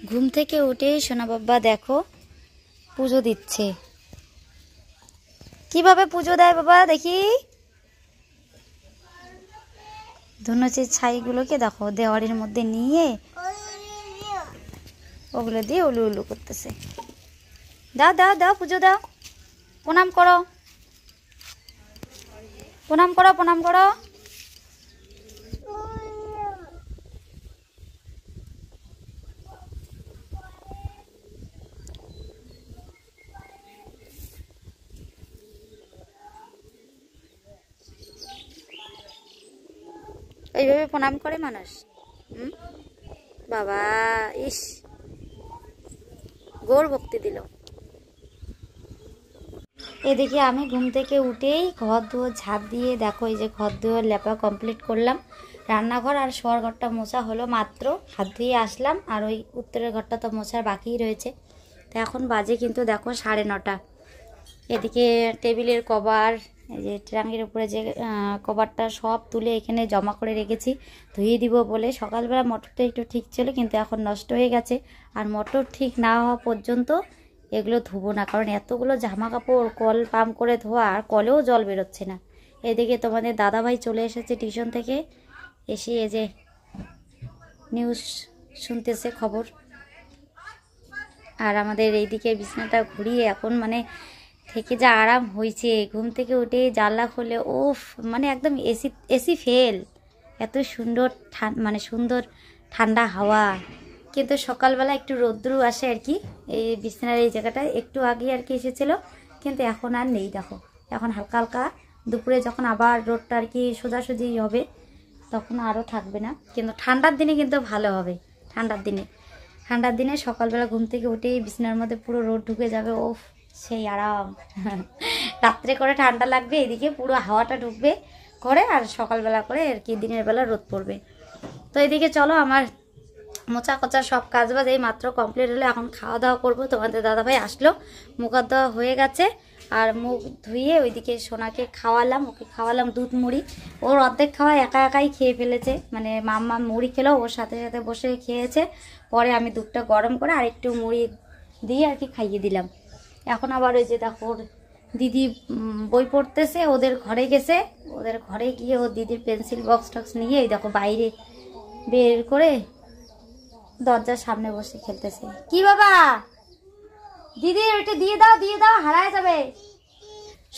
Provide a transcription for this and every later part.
ঘুম থেকে উঠে সোনা বাবা দেখো পুজো দিচ্ছে। কিভাবে পুজো দেয় বাবা দেখি? ধুনুচির ছাইগুলোকে দেখো দেওয়ারির মধ্যে নিয়ে ওগুলো দিয়ে উলু উলু করতেছে। দাও দাও দাও পুজো দাও, প্রণাম করো প্রণাম করো প্রণাম করো। এইভাবে প্রণাম করে মানুষ। বাবা ইস গৌর ভক্তি দিল। এদিকে আমি ঘুম থেকে উঠেই ঘর দুয়ার ঝাঁপ দিয়ে দেখো এই যে ঘর দুয়ার লেপা কমপ্লিট করলাম। রান্নাঘর আর শোয়ার ঘরটা মোছা হলো মাত্র, হাত ধুয়ে আসলাম। আর ওই উত্তরের ঘরটা তো মোছার বাকিই রয়েছে। তো এখন বাজে কিন্তু দেখো 9:30। এদিকে টেবিলের কভার, এই যে ট্রাঙ্গের উপরে যে কভারটা সব তুলে এখানে জমা করে রেখেছি ধুয়ে দিব বলে। সকালবেলা মোটরটা একটু ঠিক ছিল কিন্তু এখন নষ্ট হয়ে গেছে। আর মোটর ঠিক না হওয়া পর্যন্ত এগুলো ধুবো না, কারণ এতগুলো জামা কাপড় কল পাম্প করে ধোয়া আর কলেও জল বেরোচ্ছে না। এদিকে তোমাদের দাদাভাই চলে এসেছে টিউশন থেকে, এসে এই যে নিউজ শুনতেছে খবর। আর আমাদের এইদিকে বিছানাটা ঘুরিয়ে এখন মানে থেকে যা আরাম হয়েছে। ঘুম থেকে উঠে জানলা খুলে ওফ মানে একদম এসি ফেল। এত সুন্দর মানে সুন্দর ঠান্ডা হাওয়া। কিন্তু সকালবেলা একটু রৌদ্র আসে আর কি, এই বিছানার এই জায়গাটায় একটু আগে আর কি এসেছিলো, কিন্তু এখন আর নেই। দেখো এখন হালকা হালকা দুপুরে যখন আবার রোদটা আর কি সোজাসুজি হবে তখন আরও থাকবে না, কিন্তু ঠান্ডার দিনে কিন্তু ভালো হবে। ঠান্ডার দিনে সকালবেলা ঘুম থেকে উঠেই বিছানার মধ্যে পুরো রোদ ঢুকে যাবে, ওফ সেই আরাম। রাত্রে করে ঠান্ডা লাগবে, এদিকে পুরো হাওয়াটা ঢুকবে করে, আর সকালবেলা করে আর কি দিনের বেলা রোদ পড়বে। তো এদিকে চলো আমার মোচা কচা সব কাজ বাজ এই মাত্র কমপ্লিট হলো। এখন খাওয়া দাওয়া করবো। তোমাদের দাদাভাই আসলো, মুখ হাত ধোয়া হয়ে গেছে। আর মুখ ধুয়ে ওইদিকে সোনাকে খাওয়ালাম, ওকে খাওয়ালাম দুধ মুড়ি। ওর অর্ধেক খাওয়া একা একাই খেয়ে ফেলেছে, মানে মাম্মা মুড়ি খেলেও ওর সাথে সাথে বসে খেয়েছে। পরে আমি দুধটা গরম করে আর একটু মুড়ি দিয়ে আর কি খাইয়ে দিলাম। এখন আবার ওই যে দেখো ওর দিদি বই পড়তেছে, ওদের ঘরে গেছে। ওদের ঘরে গিয়ে ওর দিদির পেন্সিল বক্স টক্স নিয়ে এই দেখো বাইরে বের করে দরজার সামনে বসে খেলতেছে। কি বাবা দিদি ওইটা দিয়ে দাও হারায় যাবে।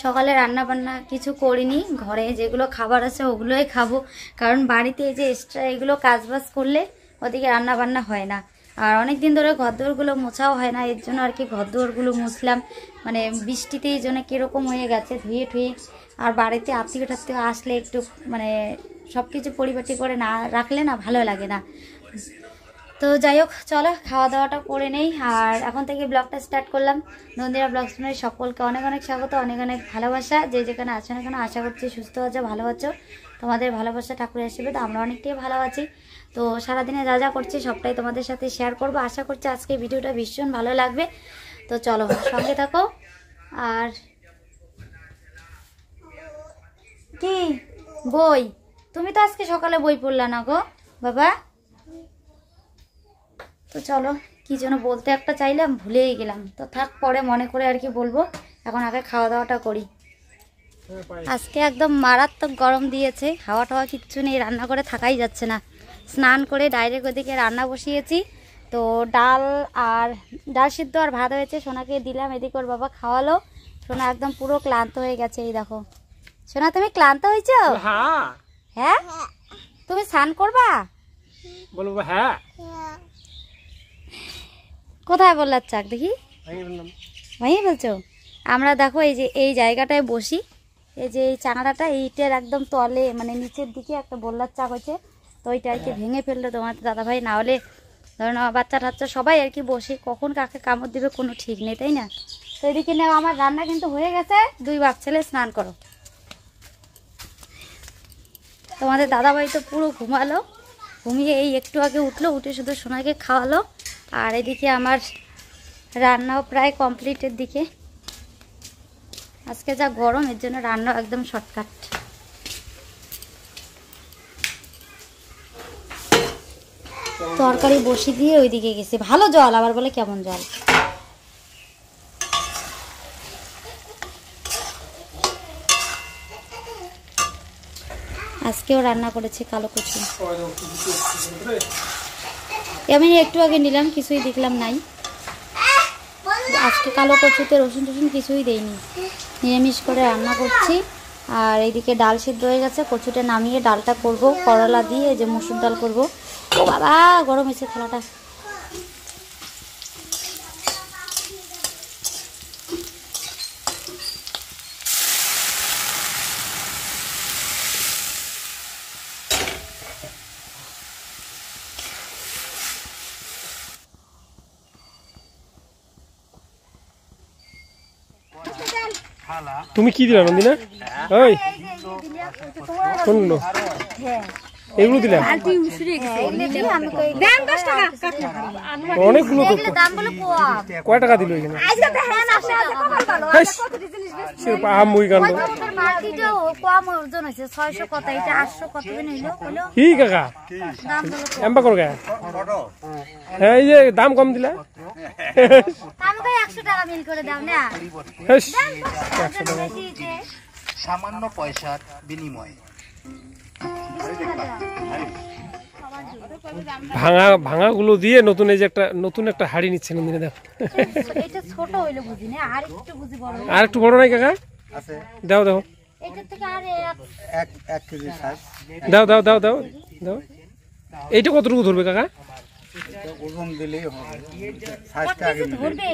সকালে রান্না বান্না কিছু করিনি, ঘরে যেগুলো খাবার আছে ওগুলোই খাবো, কারণ বাড়িতে এই যে এক্সট্রা এগুলো কাজবাজ করলে ওদিকে রান্না বান্না হয় না। আর অনেক দিন ধরে ঘরদোরগুলো মোছাও হয় না, এর জন্য আর কি ঘরদোরগুলো মুছলাম। মানে বৃষ্টিতে এই জন্য কীরকম হয়ে গেছে ধুয়ে ঠুয়ে। আর বাড়িতে আত্মীয় টাত্মীয় আসলে একটু মানে সব কিছু পরিপাটি করে না রাখলে না ভালো লাগে না। তো যাই হোক চলো খাওয়া দাওয়াটা করে নেই। আর এখন থেকে ব্লগটা স্টার্ট করলাম। নন্দিরা ব্লগ চ্যানেলে সকলকে অনেক অনেক স্বাগত, অনেক অনেক ভালোবাসা। যে যেখানে আছো না কেন আশা করছি সুস্থ আছো, ভালো আছো। তোমাদের ভালোবাসা ঠাকুরের আশীর্বাদ আমরা অনেকটাই ভালো আছি। তো সারাদিনে যা যা করছি সবটাই তোমাদের সাথে শেয়ার করবো। আশা করছি আজকে ভিডিওটা ভীষণ ভালো লাগবে। তো চলো সঙ্গে থাকো। আর কি বই, তুমি তো আজকে সকালে বই পড়লা না গো বাবা। তো চলো কি যেন বলতে একটা চাইলাম ভুলেই গেলাম, তো থাক পরে মনে করে আর কি বলবো। এখন আগে খাওয়া দাওয়াটা করি। আজকে একদম মারাত্মক গরম দিয়েছে, হাওয়া টাওয়া কিচ্ছু নেই, রান্না করে থাকাই যাচ্ছে না। স্নান করে ডাইরেক্ট ওদিকে রান্না বসিয়েছি। তো ডাল সিদ্ধ আর ভাত হয়েছে, সোনাকে দিলাম, এদিকে ওর বাবা খাওয়ালো। সোনা একদম পুরো ক্লান্ত হয়ে গেছে। এই দেখো সোনা তুমি ক্লান্ত হয়েছো? হ্যাঁ তুমি স্নান করবা? বলবো হ্যাঁ। কোথায় বললার চাক দেখি ভাই বলছো? আমরা দেখো এই যে এই জায়গাটায় বসি, এই যে এই চাঙড়াটা এইটার একদম তলে মানে নিচের দিকে একটা বললার চাক হয়েছে। তো ওইটা আর কি ভেঙে ফেললো তোমার দাদাভাই, না হলে ধরো না বাচ্চা টাচ্চা সবাই আর কি বসে, কখন কাকে কামড় দিবে কোনো ঠিক নেই, তাই না? তো এদিকে নাও আমার রান্না কিন্তু হয়ে গেছে। 2 বাপ ছেলে স্নান করো। তোমাদের দাদাভাই তো পুরো ঘুমালো, ঘুমিয়ে এই একটু আগে উঠলো, উঠে শুধু সোনাকে খাওয়ালো। আর এদিকে আমার রান্নাও প্রায় কমপ্লিটের দিকে। আজকে যা গরম এর জন্য রান্নাও একদম শর্টকাট। তরকারি বসিয়ে দিয়ে ওইদিকে গেছে। ভালো জল, আবার বলে কেমন জল। আজকেও রান্না করেছে কালো কচু। আমি একটু আগে নিলাম, কিছুই দেখলাম নাই। আজকে কালো কচুতে রসুন টসুন কিছুই দেয়নি, নিরামিষ করে রান্না করছি। আর এইদিকে ডাল সিদ্ধ হয়ে গেছে, কচুটা নামিয়ে ডালটা করব করলা দিয়ে, যে মসুর ডাল করব। ও বাবা, গরম হয়েছে থালাটা। তুমি কি দিলা নন্দিনা? ওই কোনগুলো? এগুলো দিলাম অনেকগুলো। কয় টাকা দিল এখানে? কি কাকা এম্বা কর গায়ে? হ্যাঁ, এই যে দাম কম দিলা। 100 টাকা মিল করে দাও না, সামান্য পয়সার বিনিময়ে। ভাঙা গুলো দিয়ে নতুন এই যে নতুন একটা হাড়ি নিচ্ছে নন্দিনী। দেখো এটা ছোট হইলো বুঝি না, আর একটু বুঝি বড়। আর একটু বড় নাই কাকা? আছে, দাও দাও। এটা থেকে আর 1 কেজি সাইজ। দাও দাও দাও দাও দাও। এইটা কতটুকু ধরবে কাকা? ওজন দিলেই হবে, সাইজটা আগে ধরবে।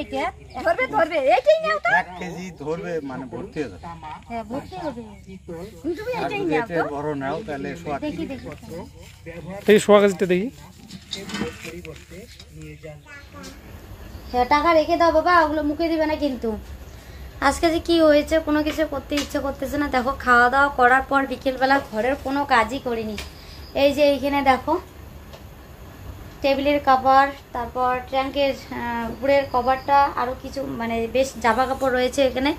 এটা ধরবে এইটাই নাও তো। 1 কেজি ধরবে, মানে ভর্তি হয়ে যাবে। হ্যাঁ, ভর্তি হবে। তুমি আর এইটাই যদি নাও এটা তো। বড় নাও তাহলে দেখি দেখি। এই সোয়া কেজিটা দেখি। হ্যাঁ, টাকা রেখে দাও বাবা, ওগুলো মুখে দিবে না কিন্তু। আজকে যে কি হয়েছে, কোনো কিছু করতে ইচ্ছে করতেছে না। দেখো, খাওয়া দাওয়া করার পর বিকেলবেলা ঘরের কোনো কাজই করিনি। এই যে এইখানে দেখো টেবিলের কভার, তারপর ট্যাঙ্কের উপরের কভারটা, আরও কিছু মানে বেশ জামা কাপড় রয়েছে এখানে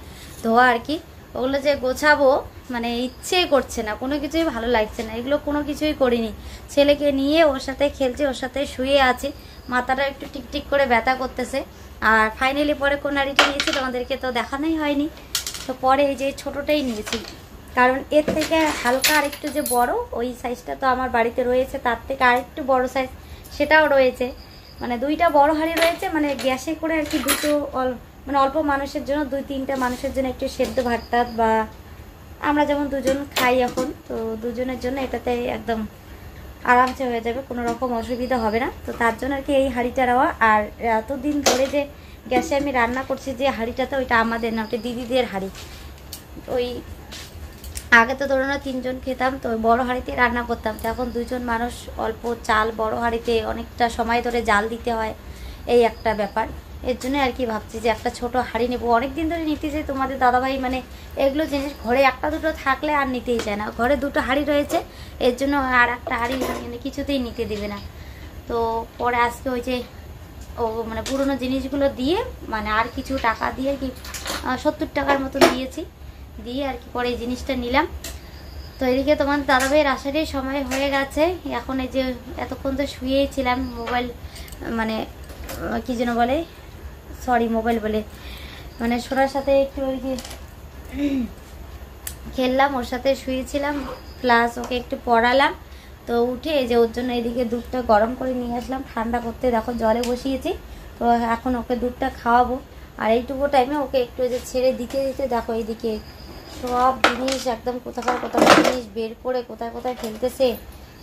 ধোয়া আর কি। ওগুলো যে গোছাবো মানে ইচ্ছেই করছে না, কোনো কিছুই ভালো লাগছে না। এগুলো কোনো কিছুই করিনি। ছেলেকে নিয়ে ওর সাথে খেলছি, ওর সাথে শুয়ে আছি, মাথাটা একটু টিকটিক করে ব্যথা করতেছে। আর ফাইনালি পরে কোন নাড়িটা নিয়েছি তোমাদেরকে তো দেখানোই হয়নি। তো পরে এই যে ছোটোটাই নিয়েছি, কারণ এর থেকে হালকা আরেকটু যে বড় ওই সাইজটা তো আমার বাড়িতে রয়েছে, তার থেকে আরেকটু বড় সাইজ সেটাও রয়েছে। মানে দুইটা বড় হাঁড়ি রয়েছে, মানে গ্যাসে করে আর কি দুটো, মানে অল্প মানুষের জন্য, 2-3টা মানুষের জন্য একটু সেদ্ধ ভাত টাত, বা আমরা যেমন দুজন খাই এখন, তো দুজনের জন্য এটাতে একদম আরামসে হয়ে যাবে, কোনো রকম অসুবিধা হবে না। তো তার জন্য আর কি এই হাঁড়িটা নেওয়া। আর এতদিন ধরে যে গ্যাসে আমি রান্না করছি যে হাঁড়িটাতে, ওইটা আমাদের না, ওটা দিদিদের হাঁড়ি। ওই আগে তো ধরো না 3 জন খেতাম, তো বড় হাঁড়িতে রান্না করতাম। তো এখন 2 জন মানুষ, অল্প চাল, বড় হাঁড়িতে অনেকটা সময় ধরে জাল দিতে হয়, এই একটা ব্যাপার। এর জন্য আর কি ভাবছি যে একটা ছোট হাঁড়ি নেবো। অনেকদিন ধরে নিতে চাই, তোমাদের দাদাভাই মানে এগুলো জিনিস ঘরে একটা দুটো থাকলে আর নিতেই চায় না। ঘরে 2টো হাঁড়ি রয়েছে, এর জন্য আর একটা হাঁড়ি মানে কিছুতেই নিতে দেবে না। তো পরে আজকে ওই যে ও মানে পুরোনো জিনিসগুলো দিয়ে, মানে আর কিছু টাকা দিয়ে কি 70 টাকার মতো দিয়েছি, দিয়ে আর কি পরে এই জিনিসটা নিলাম। তো এদিকে তোমার দাদাভাইয়ের আসারই সময় হয়ে গেছে। এখন এই যে এতক্ষণ তো শুয়েই ছিলাম, মোবাইল মানে কি যেন বলে, সরি মোবাইল বলে, মানে সোনার সাথে একটু ওই যে খেললাম, ওর সাথে শুয়েছিলাম, প্লাস ওকে একটু পড়ালাম। তো উঠে এই যে ওর জন্য এদিকে দুধটা গরম করে নিয়ে আসলাম ঠান্ডা করতে, দেখো জলে বসিয়েছি। তো এখন ওকে দুধটা খাওয়াবো। আর এইটুকু টাইমে ওকে একটু যে ছেড়ে দিতে দিতে দেখো এইদিকে সব জিনিস একদম কোথাকার জিনিস বের করে কোথায় কোথায় ফেলতেছে,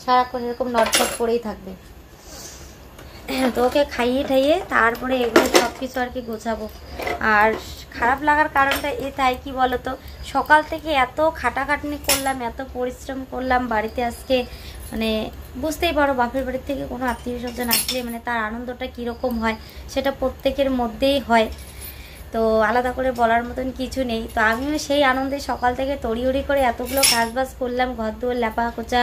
সারাক্ষণ এরকম নটফট করেই থাকবে। তো ওকে খাইয়ে ঠাইয়ে তারপরে এগুলো সব কিছু আর কি গোছাবো। আর খারাপ লাগার কারণটা এটাই কি বলতো, সকাল থেকে এত খাটাখাটনি করলাম, এত পরিশ্রম করলাম বাড়িতে আজকে, মানে বুঝতেই পারো বাপের বাড়ির থেকে কোনো আত্মীয় স্বজন আসলে মানে তার আনন্দটা কীরকম হয় সেটা প্রত্যেকের মধ্যেই হয়। তো আলাদা করে বলার মতন কিছু নেই। তো আমিও সেই আনন্দে সকাল থেকে তড়িঘড়ি করে এতগুলো কাজবাজ করলাম, ঘর দুয়ার লেপা কোচা,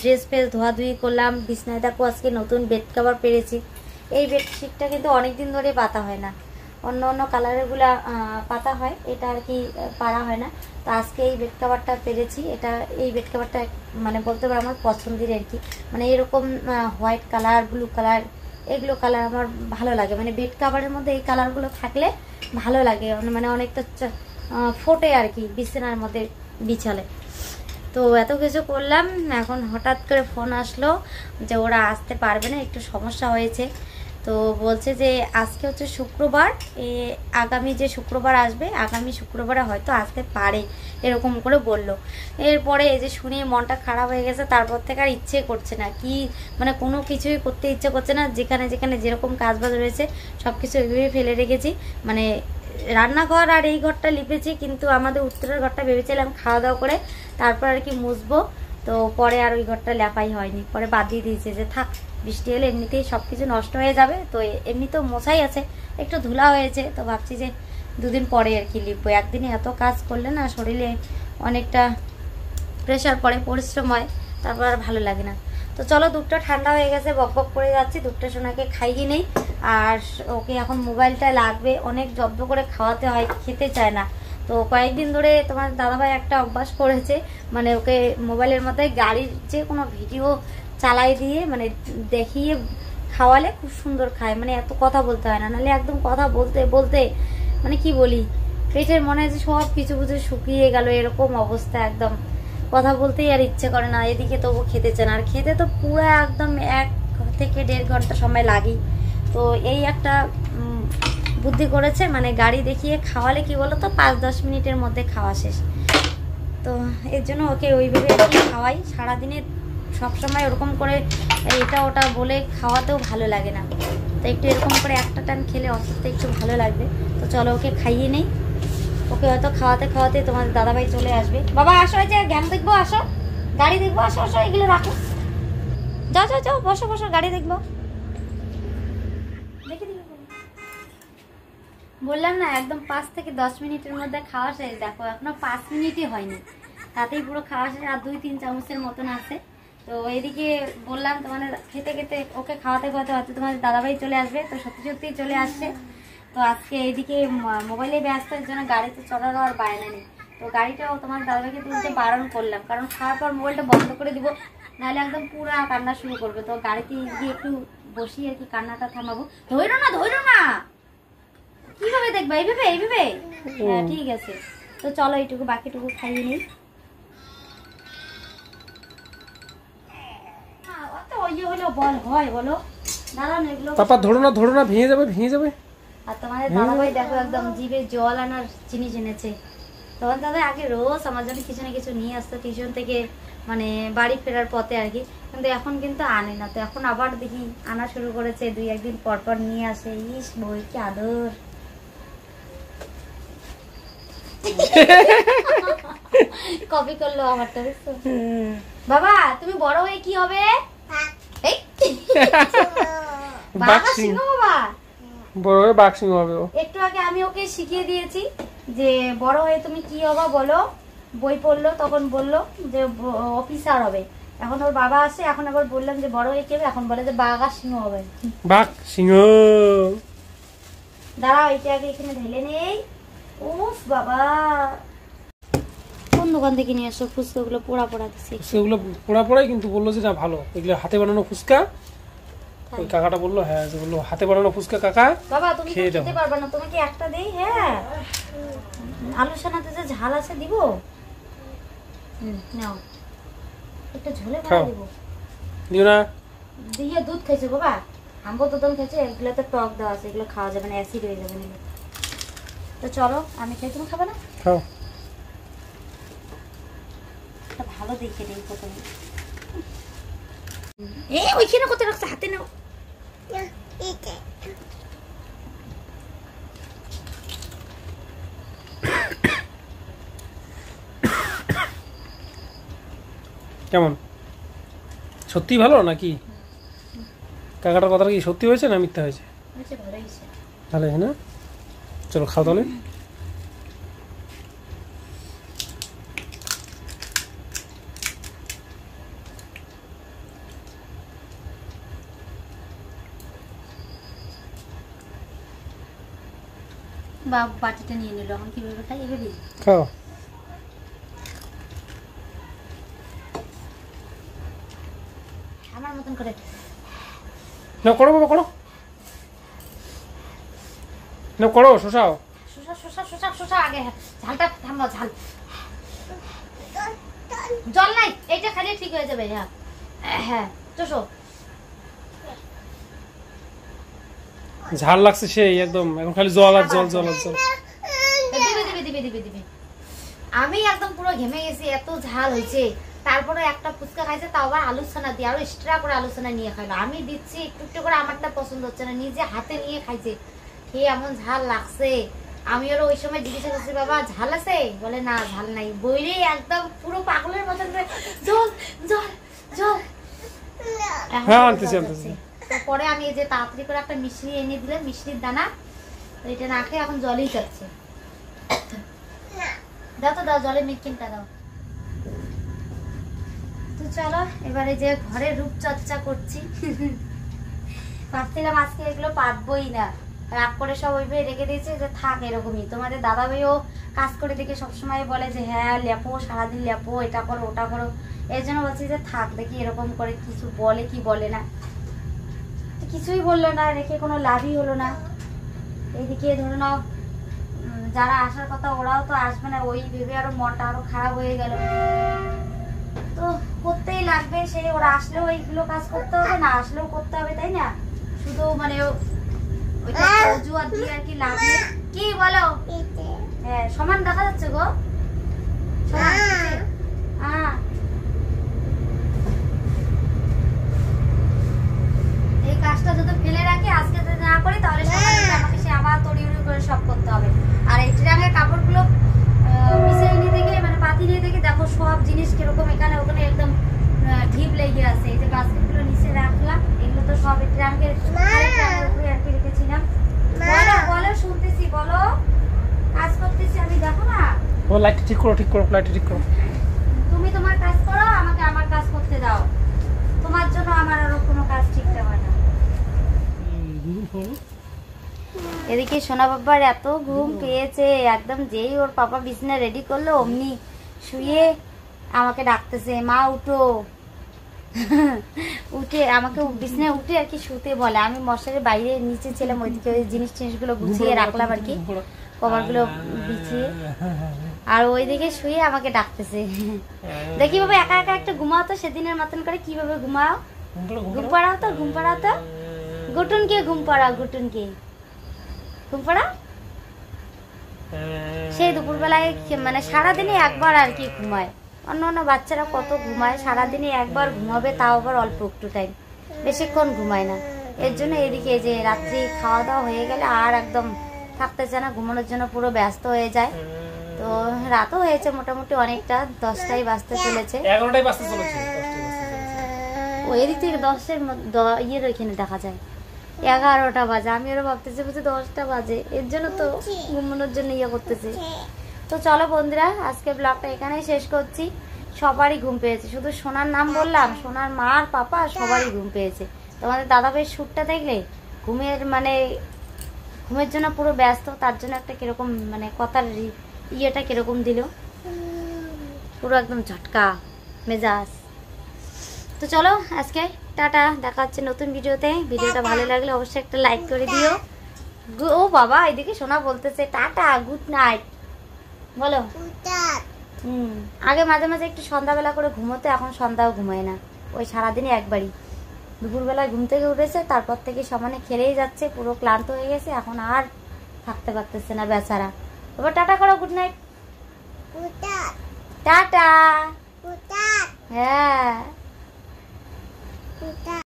ড্রেস ফ্রেস ধোয়াধুয়ি করলাম। বিছনায় দেখো আজকে নতুন বেড কভার পেরেছি। এই বেডশিটটা কিন্তু অনেক দিন ধরে পাতা হয় না, অন্য অন্য কালারেরগুলা পাতা হয়, এটা আর কি পারা হয় না। তো আজকে এই বেড কাভারটা পেরেছি। এই বেড কাভারটা মানে বলতে পারো আমার পছন্দের আর কি। মানে এরকম হোয়াইট কালার, ব্লু কালার, এগুলো কালার আমার ভালো লাগে। মানে বেড কাভারের মধ্যে এই কালারগুলো থাকলে ভালো লাগে, মানে অনেকটা ফোটে আর কি বিছানার মধ্যে বিছালে। তো এত কিছু করলাম, এখন হঠাৎ করে ফোন আসলো যে ওরা আসতে পারবে না, একটু সমস্যা হয়েছে। তো বলছে যে আজকে হচ্ছে শুক্রবার, আগামী যে শুক্রবার আসবে, আগামী শুক্রবারে হয়তো আসতে পারে, এরকম করে বলল। এরপরে এই যে শুনে মনটা খারাপ হয়ে গেছে। তারপর থেকে আর ইচ্ছে করছে না, কি মানে কোনো কিছুই করতে ইচ্ছে করছে না। যেখানে যেখানে যেরকম কাজবাজ রয়েছে সব কিছু এগুলোই ফেলে রেখেছি। মানে রান্নাঘর আর এই ঘরটা লিপেছি, কিন্তু আমাদের উত্তরের ঘরটা ভেবেছিলাম খাওয়া দাওয়া করে তারপর আর কি মুছবো। তো পরে আর ওই ঘরটা লেপাই হয়নি, পরে বাদ দিয়ে দিয়েছে যে থাক, বৃষ্টি এলে এমনিতেই সব কিছু নষ্ট হয়ে যাবে। তো এমনিতেও মোছাই আছে, একটু ধুলা হয়েছে, তো ভাবছি যে দুদিন পরে আর কি লিখবো। একদিনে এত কাজ করলে না শরীরে অনেকটা প্রেশার পড়ে, পরিশ্রম হয়, তারপর আর ভালো লাগে না। তো চলো, দুধটা ঠান্ডা হয়ে গেছে, বক বক করে যাচ্ছি। দুধটা সোনাকে খাইয়ে নেই, আর ওকে এখন মোবাইলটা লাগবে, অনেক জব্দ করে খাওয়াতে হয়, খেতে চায় না। তো কয়েকদিন ধরে তোমার দাদাভাই একটা অভ্যাস করেছে, মানে ওকে মোবাইলের মধ্যে গাড়ির যে কোনো ভিডিও চালাই দিয়ে মানে দেখিয়ে খাওয়ালে খুব সুন্দর খায়। মানে এত কথা বলতে হয় না, নাহলে একদম কথা বলতে বলতে মানে কি বলি, পেটের মনে হয় যে সব কিছু বুঝে শুকিয়ে গেল, এরকম অবস্থা। একদম কথা বলতেই আর ইচ্ছে করে না। এদিকে তবু খেতে চায় না, আর খেতে তো পুরো একদম 1 থেকে 1.5 ঘন্টা সময় লাগেই। তো এই একটা বুদ্ধি করেছে, মানে গাড়ি দেখিয়ে খাওয়ালে কি বলো তো 5-10 মিনিটের মধ্যে খাওয়া শেষ। তো এর জন্য ওকে ওইভাবে আর কি খাওয়াই। সারাদিনে সবসময় ওরকম করে এটা ওটা বলে খাওয়াতেও ভালো লাগে না। তো একটু এরকম করে একটা টান খেলে অসুস্থ একটু ভালো লাগবে। তো চলো ওকে খাইয়ে নেই। ওকে হয়তো খাওয়াতে খাওয়াতে তোমার দাদাভাই চলে আসবে। বাবা আসো, এই যে জ্ঞান দেখবো, আসো গাড়ি দেখবো, আসো আসো, এগুলো রাখো, যাও যাও যাও, বসো বসো, গাড়ি দেখবো। দেখে দিবি, বললাম না একদম 5 থেকে 10 মিনিটের মধ্যে খাওয়া শেষ। দেখো এখনো 5 মিনিটই হয়নি, তাতেই পুরো খাওয়া শেষ। আর 2-3 চামচের মতন আছে। তো এদিকে বললাম তোমার খেতে খেতে ওকে খাওয়াতে খাওয়াতে হয়তো তোমার দাদাভাই চলে আসবে। তো সত্যি সত্যি চলে আসছে। তো আজকে এইদিকে মোবাইলে ব্যস্তের জন্য গাড়িতে চড়ারও আর বায়না নেই। তো গাড়িটাও তোমার দাদাভাইকে তুলতে বারণ করলাম, কারণ খাওয়ার পর মোবাইলটা বন্ধ করে দিব, নাহলে একদম পুরা কান্না শুরু করবে। তো গাড়িতে গিয়ে একটু বসি আর কি, কান্নাটা থামাবো। ধরো না ধরো না, কিভাবে দেখবা, এইভাবে এইভাবে? হ্যাঁ ঠিক আছে। তো চলো এইটুকু বাকিটুকু খাইয়ে নিই। বল হয় বলো, দাঁড়াও না এগুলো। পাপা ধরো না, ভেঙে যাবে ভেঙে যাবে। আর তোমাদের দাদাভাই দেখো একদম জিভে জল আনার জিনিস এনেছে। তোমার দাদা আগে রোজ আমার জন্য কিছু না কিছু নিয়ে আসতো টিউশন থেকে, মানে বাড়ি ফেরার পথে আর কি। কিন্তু এখন কিন্তু আনে না। তো এখন আবার দেখি আনা শুরু করেছে, 2-1 দিন পর পর নিয়ে আসে। ইস বই কি আদর। কপি করলো আমারটা, বুঝছো? বাবা তুমি বড় হয়ে কি হবে? বড় হয়ে বাঘ সিংহ হবে। একটু আগে আমি ওকে শিখিয়ে দিয়েছি যে বড় হয়ে তুমি কি হবা বলো। বই পড়লো, তখন বললো যে অফিসার হবে। এখন ওর বাবা আসে, এখন আবার বললাম যে বড় হয়ে কি হবে, এখন বলে যে বাঘ আর সিংহ হবে। বাঘ সিংহ। দাঁড়াও এটা আগে এখানে ঢেলে নেই। উফ বাবা, কোন দোকান থেকে নিয়ে আসো ফুচকা গুলো? পোড়া পোড়া দিচ্ছে। সেগুলো পোড়া পোড়াই, কিন্তু বললো যে না ভালো, এগুলো হাতে বানানো ফুচকা। ওই কাকাটা বললো হ্যাঁ, যে বললো হাতে বানানো ফুচকা কাকা। বাবা তুমি তো খেতে পারবে না, তোমাকে একটা দেই। হ্যাঁ আলুর সানাতে যে ঝাল আছে দিব, নাও একটা ঝোলে ভরা দিব। দিও না দিয়ে দুধ খাইছে বাবা, আম্বো তো খাইছে, এগুলোতে টক দেওয়া আছে, এগুলো খাওয়া যাবে না, অ্যাসিড হয়ে যাবে না। তো চলো আমি খাই, তুমি খাবে না? খাও। ভালো দেখে নেই প্রথমে। ওইখানে কোথায় রাখছে, হাতে নাও। কেমন, সত্যি ভালো নাকি? কাকাটার কথা কি সত্যি হয়েছে না মিথ্যা হয়েছে? ভালো হয়েছে না? চলো খাও তাহলে। বাটিটা নিয়ে নিল, এখন কিভাবে খাই এভাবে খাও। আমার মতন করে। না করো বাবা, করো না, করো শোষাও। শোষা শোষা শোষা শোষা আগে, ঝালটা থামাও, ঝাল জল নাই, এইটা খালি ঠিক হয়ে যাবে। হ্যাঁ হ্যাঁ চোষো। ঝাল লাগছে সেই একদম, এখন খালি জল আর জল জল আর জল। দিবে দিবে দিবে দিবে দিবে। আমি একদম পুরো ঘেমে গেছি, এত ঝাল হয়েছে। তারপরে একটা ফুচকা খাইছে, তাও আবার আলু ছানা দিয়ে, আরো এক্সট্রা করে আলু ছানা নিয়ে খাইলো। আমি দিচ্ছি একটু একটু করে, আমারটা পছন্দ হচ্ছে না, নিজে হাতে নিয়ে খাইছে। খেয়ে এমন ঝাল লাগছে, আমি ওর ওই সময় জিজ্ঞাসা করছি বাবা ঝাল আছে, বলে না ঝাল নাই। বইরে একদম পুরো পাগলের মতন করে জল জল জল। হ্যাঁ আনতেছি আনতেছি। পরে আমি এই যে তাড়াতাড়ি করে একটা মিষ্টি এনে দিলে, মিষ্টির দানা, এটা না খেয়ে এখন জলই যাচ্ছে। দাও তো দাও, জলের মিটকিনটা দাও। তো চলো এবারে যে ঘরে রূপচর্চা করছি। ভাবছিলাম আজকে এগুলো পাতবই না, রাগ করে সব ওইভাবে রেখে দিয়েছে যে থাক এরকমই। তোমাদের দাদা ভাইও কাজ করে দেখে সবসময় বলে যে হ্যাঁ লেপো, সারাদিন লেপো, এটা করো ওটা করো। এর জন্য বলছি যে থাক, দেখি এরকম করে কিছু বলে কি বলে না। কিছুই বললো না, রেখে কোনো লাভই হলো না। এইদিকে ধরে নাও যারা আসার কথা ওরাও তো আসবে না, ওই ভেবে আরো মনটা আরো খারাপ হয়ে গেল। তো করতেই লাগবে, সেই ওরা আসলেও এইগুলো কাজ করতে হবে, না আসলেও করতে হবে, তাই না? শুধু মানে ওইটা অজুহাত দিয়ে আর কি লাভ নেই। কি বলো? হ্যাঁ সমান দেখা যাচ্ছে গো, সমান। হ্যাঁ এই কাজটা যদি ফেলে রাখি, আজকে যদি না করি তাহলে সকালে আমাকে সে আবার তড়িউড়ি করে সব করতে হবে। আর এই ট্রাঙ্গের কাপড়গুলো মিশিয়ে নিয়ে থেকে মানে পাতি নিয়ে থেকে দেখো সব জিনিস কিরকম এখানে ওখানে একদম ঢিপ লেগে আছে। এই যে বাস্কেটগুলো নিচে রাখলাম, এগুলো তো সব এই ট্রাঙ্গের উপরে আর কি রেখেছিলাম। বলো বলো, শুনতেছি, বলো। কাজ করতেছি আমি, দেখো না। ও লাইট ঠিক করো, ঠিক করো, লাইট ঠিক করো। তুমি তোমার কাজ করো, আমাকে আমার কাজ করতে দাও। তোমার জন্য আমার আরো কোনো কাজ ঠিকতে হয় না। এদিকে সোনা বাবার এত ঘুম পেয়েছে, একদম যেই ওর পাপা বিছানা রেডি করলো অমনি শুয়ে আমাকে ডাকতেছে, মা উঠো। উঠে আমাকে বিছানায় উঠে আর কি শুতে বলে। আমি মশারির বাইরে নিচে ছিলাম, ওইদিকে ওই জিনিসগুলো গুছিয়ে রাখলাম আর কি, কভারগুলো বিছিয়ে। আর ওইদিকে শুয়ে আমাকে ডাকতেছে। দেখি বাবা একা একা একটা ঘুমাও তো, সেদিনের মতন করে কিভাবে ঘুমাও। ঘুম পাড়াও তো, ঘুম পাড়াও তো। গুটুনকে ঘুম পাড়াও, গুটুনকে ঘুম পাড়াও। সেই দুপুরবেলায় মানে সারাদিনে একবার আর কি ঘুমায়। অন্য অন্য বাচ্চারা কত ঘুমায়, সারাদিনে একবার ঘুমাবে, তাও আবার অল্প একটু টাইম, বেশিক্ষণ ঘুমায় না। এর জন্য এদিকে যে রাত্রি খাওয়া দাওয়া হয়ে গেলে আর একদম থাকতে চায় না, ঘুমানোর জন্য পুরো ব্যস্ত হয়ে যায়। তো রাতও হয়েছে মোটামুটি অনেকটা, 10টাই বাজতে চলেছে। 11টাই বাজতে চলেছে। ওই দিক থেকে 10-এর ইয়ের ওইখানে দেখা যায় 11টা বাজে। আমি ওরা ভাবতেছি বুঝি 10টা বাজে, এর জন্য তো ঘুমানোর জন্য ইয়ে করতেছি। তো চলো বন্ধুরা, আজকে ব্লগটা এখানেই শেষ করছি। সবারই ঘুম পেয়েছে, শুধু সোনার নাম বললাম, সোনার মা আর পাপা সবারই ঘুম পেয়েছে। তোমাদের দাদা ভাইয়ের শ্যুটটা দেখলে ঘুমের মানে ঘুমের জন্য পুরো ব্যস্ত, তার জন্য একটা কিরকম মানে কথার ইয়েটা কিরকম দিল, পুরো একদম ঝটকা মেজাজ। তো চলো আজকে টাটা, দেখা হচ্ছে নতুন ভিডিওতে। ভিডিওটা ভালো লাগলে অবশ্যই একটা লাইক করে দিও। ও বাবা এদিকে সোনা বলতেছে টাটা, গুড নাইট বলো। আগে মাঝে মাঝে একটু সন্ধ্যাবেলা করে ঘুমোতে, এখন সন্ধ্যাও ঘুমায় না, ওই সারাদিনে একবারই। দুপুরবেলায় ঘুম থেকে উঠেছে, তারপর থেকে সমানে খেলেই যাচ্ছে, পুরো ক্লান্ত হয়ে গেছে, এখন আর থাকতে পারতেছে না বেচারা। এবার টাটা করো, গুড নাইট, টাটা। হ্যাঁ।